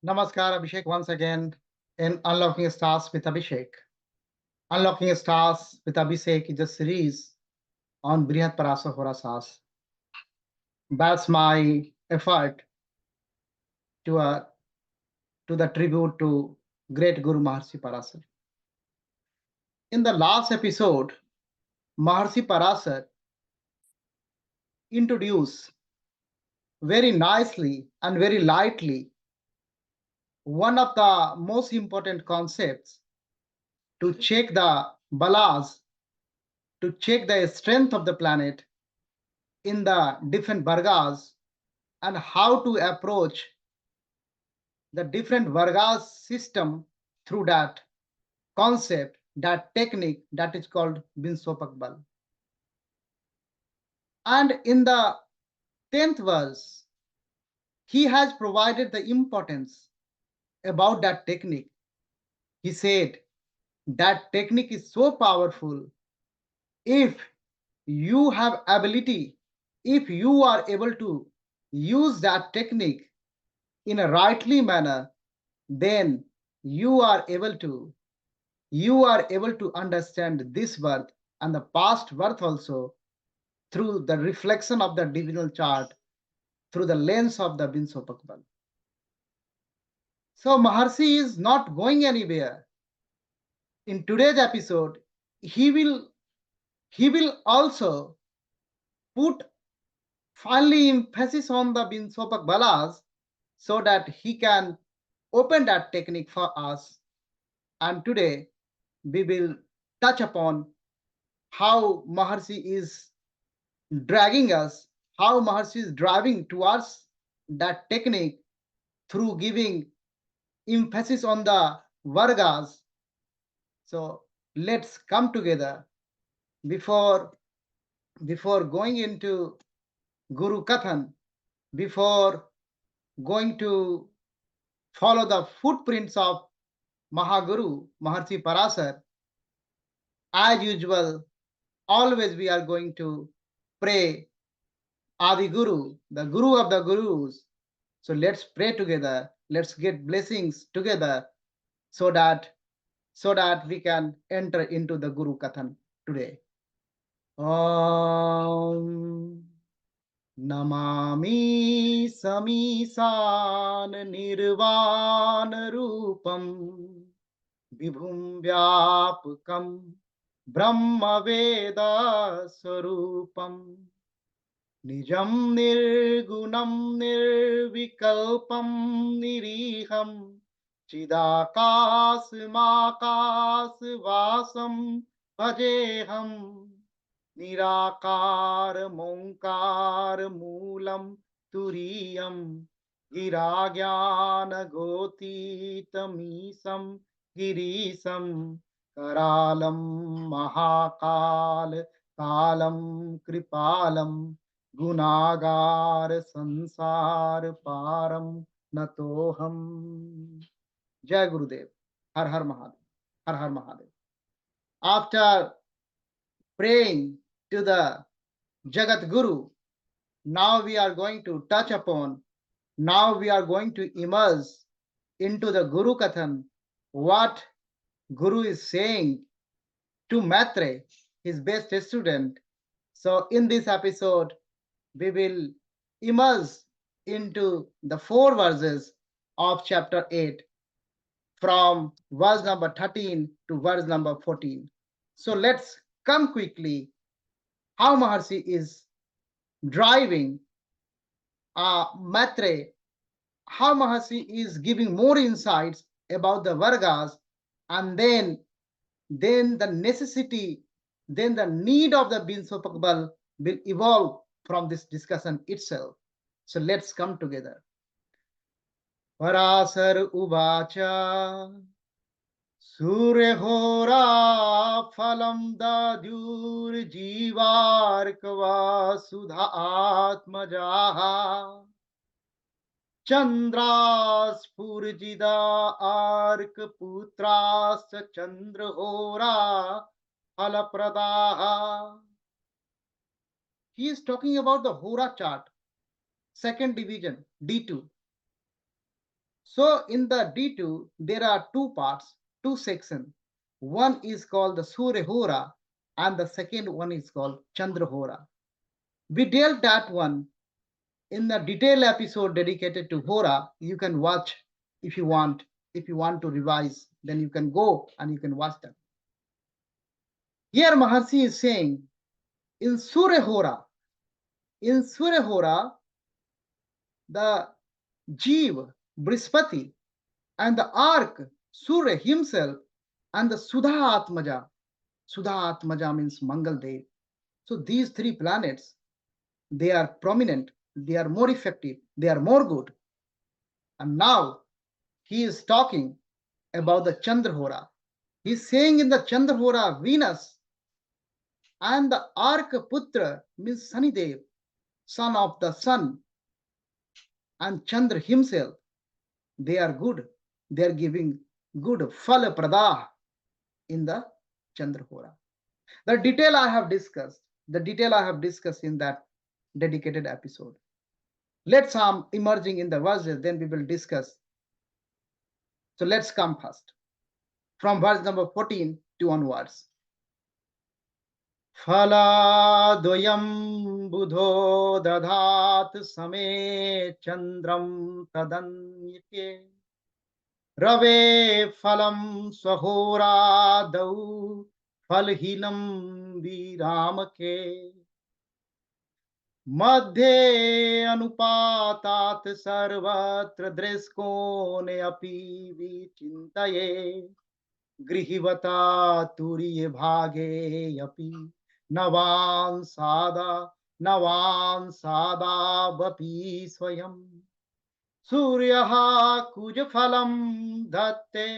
Namaskar, Abhishek, once again in Unlocking Stars with Abhishek. Unlocking Stars with Abhishek is a series on Brihat Parashara Hora Sas. That's my effort to, uh, to the tribute to great Guru Maharshi Parasar. In the last episode, Maharshi Parasar introduced very nicely and very lightly one of the most important concepts to check the balas, to check the strength of the planet in the different vargas and how to approach the different vargas system through that concept, that technique that is called Binsopak Bal. And in the 10th verse, he has provided the importance about that technique. He said that technique is so powerful. If you have ability, if you are able to use that technique in a rightly manner, then you are able to understand this birth and the past birth also through the reflection of the divisional chart through the lens of the Binsopakbal. So Maharshi is not going anywhere. In today's episode, he will also put finally emphasis on the Binsopak Balas so that he can open that technique for us. And today we will touch upon how Maharshi is dragging us, how Maharshi is driving towards that technique through giving emphasis on the Vargas. So let's come together before going into Guru Kathan, before going to follow the footprints of Mahaguru, Maharshi Parasar. As usual, always we are going to pray Adi Guru, the Guru of the Gurus. So let's pray together. Let's get blessings together so that we can enter into the Guru Kathan today. Om Namami Samisan Nirvan Rupam Vibhum Vyapakam Brahma Veda Sarupam Nijam Nirgunam Nirvikalpam Niriham Chidakas Makas Vasam Bhajeham Nirakar Monkar Moolam Turiyam Giragyana Gotitamisam Girisam Karalam Mahakal Kalam Kripalam Gunagar Sansar Param Natoham. Jai Gurudev. Har Har Mahadev. Har Har Mahadev. After praying to the Jagat Guru, now we are going to touch upon, now we are going to immerse into the Guru Kathan, what Guru is saying to Matre, his best student. So in this episode, we will immerse into the 4 verses of chapter 8 from verse number 13 to verse number 14. So let's come quickly how Maharshi is driving Matre, how Maharshi is giving more insights about the Vargas, and then the necessity, then the need of the Binsopakbal will evolve from this discussion itself. So let's come together. Parasar Uvacha Surya Hora Phalam Dadyur Jivarkava Sudha Atmajaha Chandras Purjida Ark Putras Chandra Hora Phalapradaha. He is talking about the Hora chart, second division, D2. So in the D2, there are two parts, two sections. One is called the Surya Hora and the second one is called Chandra Hora. We dealt that one in the detailed episode dedicated to Hora. You can watch if you want. If you want to revise, then you can go and you can watch that. Here Maharshi is saying in Surya Hora, the Jeev, Brihaspati, and the ark, Surya himself, and the Sudha Atmaja. Sudha Atmaja means Mangal Dev. So these three planets, they are prominent, they are more effective, they are more good. And now he is talking about the Chandrahora. He's saying in the Chandrahora, Venus and the ark Putra means Sanidev, son of the sun, and Chandra himself, they are good. They are giving good Phala Pradah in the Chandrahora. The detail I have discussed in that dedicated episode. Let's emerging in the verses, then we will discuss. So let's come first from verse number 14 to onwards. Phaladoyam budho dadhat same chandram tadanyake rave phalam swahora dau phalhinam viramake मध्ये अनुपातात सर्वत्र दृष्कोणे अपि विचिन्तये गृहीवता तुरीय भागे अपि नवान् सादावपि स्वयं सूर्यः कुजफलं धत्ते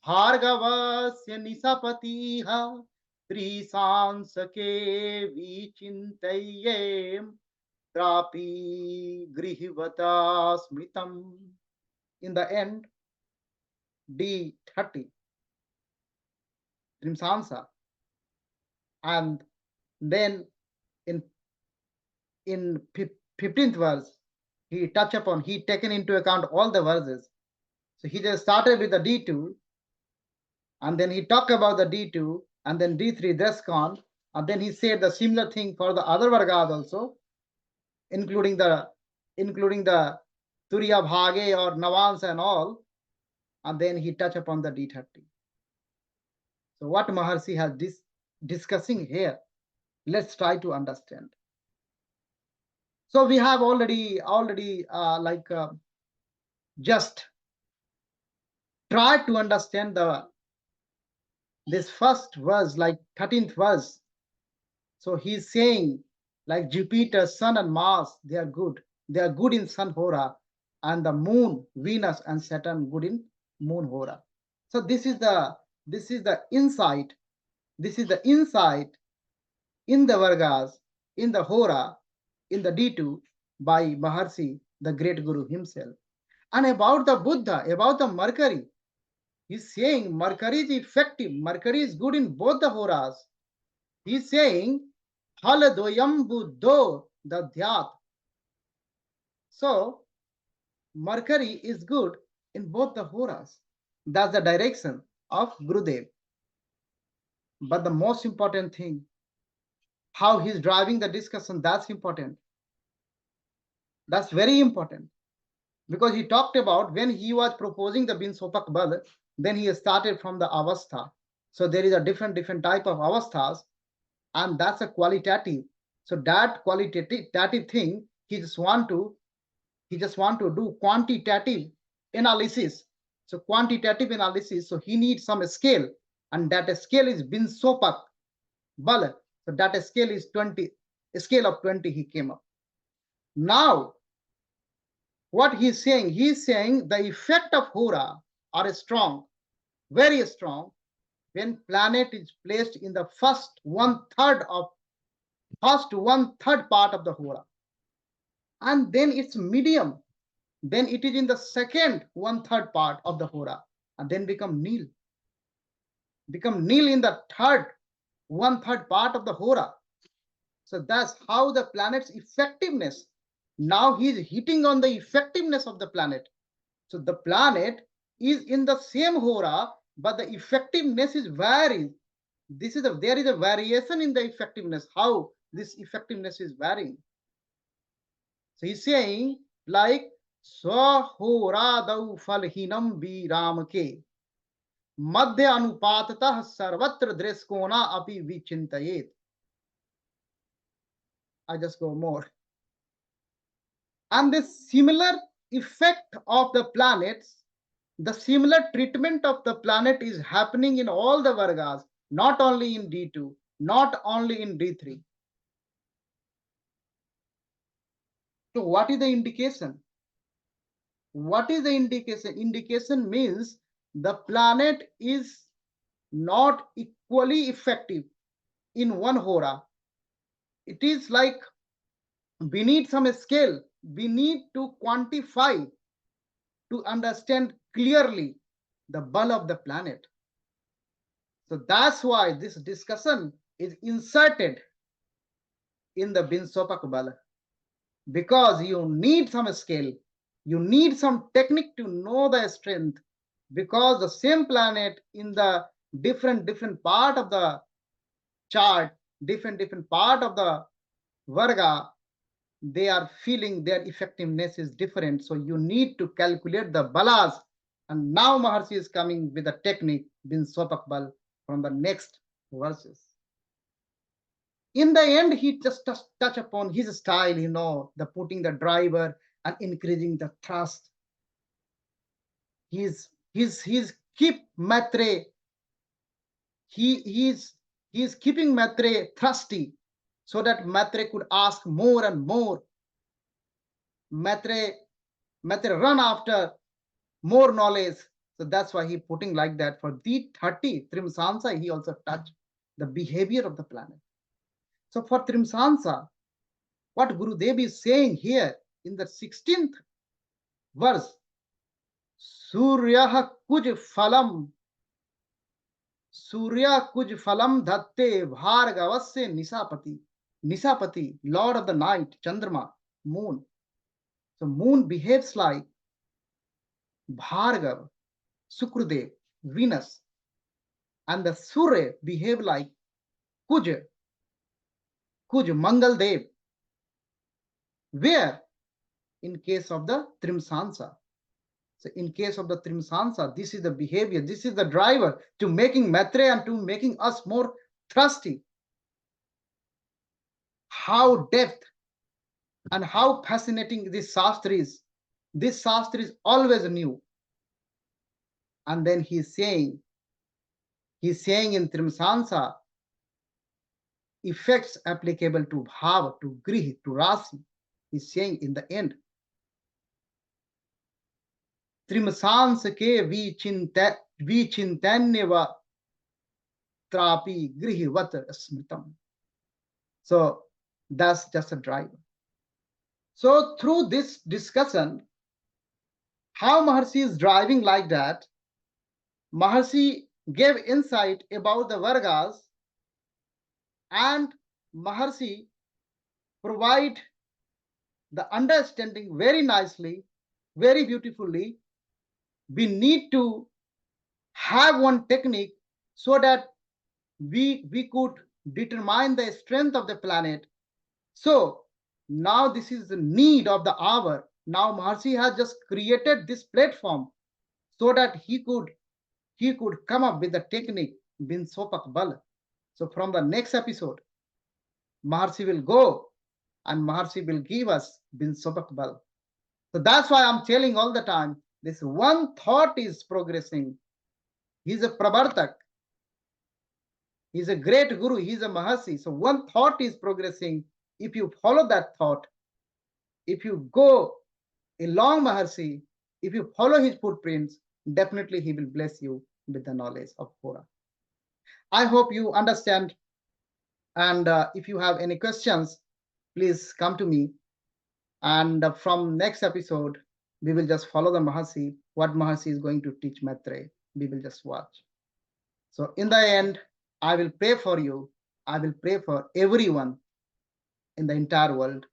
भार्गवस्य निशपतिः त्रिशांसके विचिन्तये त्रापि गृहीवता स्मृतम्. In the end, D30, Trimsansa, and then in 15th verse, he taken into account all the verses. So he just started with the D2, and then he talked about the D2, and then D3, Deskon, and then he said the similar thing for the other Vargas also, including the Turiya Bhage or Navans and all, and then he touched upon the D30. So what Maharshi has discussing here, let's try to understand. So we have already just tried to understand this first verse, like 13th verse. So he's saying like Jupiter, Sun and Mars, they are good. They are good in Sun Hora, and the Moon, Venus and Saturn good in Moon Hora. So this is the insight. This is the insight in the Vargas, in the Hora, in the D2 by Maharshi, the great Guru himself. And about the Buddha, about the Mercury, he's saying Mercury is effective. Mercury is good in both the Horas. He's saying Haladoyam Buddho Dadhyat. So Mercury is good in both the Horas. That's the direction of Gurudev. But the most important thing, how he's driving the discussion, that's important. That's very important. Because he talked about when he was proposing the Binsopak Bal, then he started from the Avastha. So there is a different type of Avasthas, and that's a qualitative. So that qualitative thing, he just want to do quantitative analysis. So quantitative analysis, so he needs some scale, and that scale is Binsopak Bal. So that scale is 20, a scale of 20 he came up. Now, what he's saying the effect of Hora are strong, very strong, when planet is placed in the first one-third part of the Hora. And then it's medium. Then it is in the second one-third part of the Hora, and then become nil. Become nil in the third one-third part of the Hora. So that's how the planet's effectiveness. Now he's hitting on the effectiveness of the planet. So the planet is in the same Hora, but the effectiveness is varies. There is a variation in the effectiveness, how this effectiveness is varying. So he's saying like Swahoradau falhinam viram ke madhya anupatah sarvatra dreskona api vichintayet. I just go more. And the similar effect of the planets, the similar treatment of the planet is happening in all the Vargas, not only in D2, not only in D3. So what is the indication? What is the indication? Indication means the planet is not equally effective in one Hora. It is like we need some scale. We need to quantify to understand clearly the bal of the planet. So that's why this discussion is inserted in the Binsopak bal, because you need some scale, you need some technique to know the strength, because the same planet in the different part of the chart, different part of the Varga, they are feeling their effectiveness is different. So you need to calculate the balas. And now Maharshi is coming with a technique, Bin Sopak Bal, from the next verses. In the end, he just touch upon his style, the putting the driver and increasing the thrust. He's keep matre. He's keeping matre thrusty, so that matre could ask more and more. Matre run after more knowledge. So that's why he putting like that. For the 30 Trimsansa, he also touched the behavior of the planet. So for Trimsansa, what Gurudev is saying here in the 16th verse, Surya kuj phalam dhatte bhargavasya nisapati. Nisapati, Lord of the night, Chandrama, moon. So moon behaves like Bhargav, Sukrudev, Venus, and the Surya behave like Kuj, Mangal Dev. Where? In case of the Trimsansa. So in case of the Trimsansa, this is the behavior, this is the driver to making Maitre and to making us more thirsty. How depth and how fascinating this Shastra is. This Shastra is always new. And then he's saying in Trimsansa, effects applicable to Bhav, to Grih, to Rasi. He's saying in the end, Trimsans ke vichintanyava trapi grihivat smritam. So that's just a driver. So through this discussion, how Maharshi is driving like that, Maharshi gave insight about the Vargas, and Maharshi provide the understanding very nicely, very beautifully. We need to have one technique so that we could determine the strength of the planet. So now this is the need of the hour. Now Maharshi has just created this platform so that he could come up with the technique Bin Sopak Bal. So from the next episode, Maharshi will go and Maharshi will give us Bin Sopak Bal. So that's why I'm telling all the time, this one thought is progressing. He's a Pravartak. He's a great Guru. He's a Maharshi. So one thought is progressing. If you follow that thought, if you go along Maharshi, if you follow his footprints, definitely he will bless you with the knowledge of Hora. I hope you understand. And if you have any questions, please come to me. And from next episode, we will just follow the Maharshi. What Maharshi is going to teach Maitre, we will just watch. So in the end, I will pray for you. I will pray for everyone in the entire world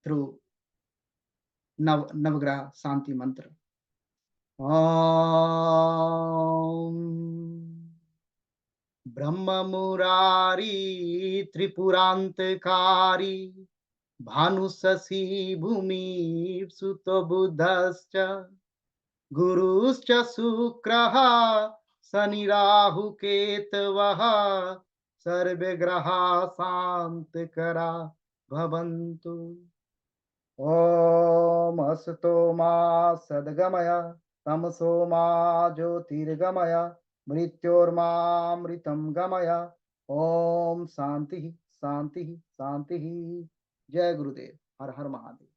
through Navagraha Santi Mantra. Om Brahma Murari Tripurantakari Bhanusasi Bhumi Sutta Buddhascha Guruscha Sukraha Sani Rahu Ketavaha Sarve Graha Santakara Bhavantu. Om Asato Ma Sadgamaya Tamaso Ma Jyotirgamaya Mrityorma Mritam Gamaya. Om Santi Santi Santi. Jai Gurudev. Har Har Mahadev.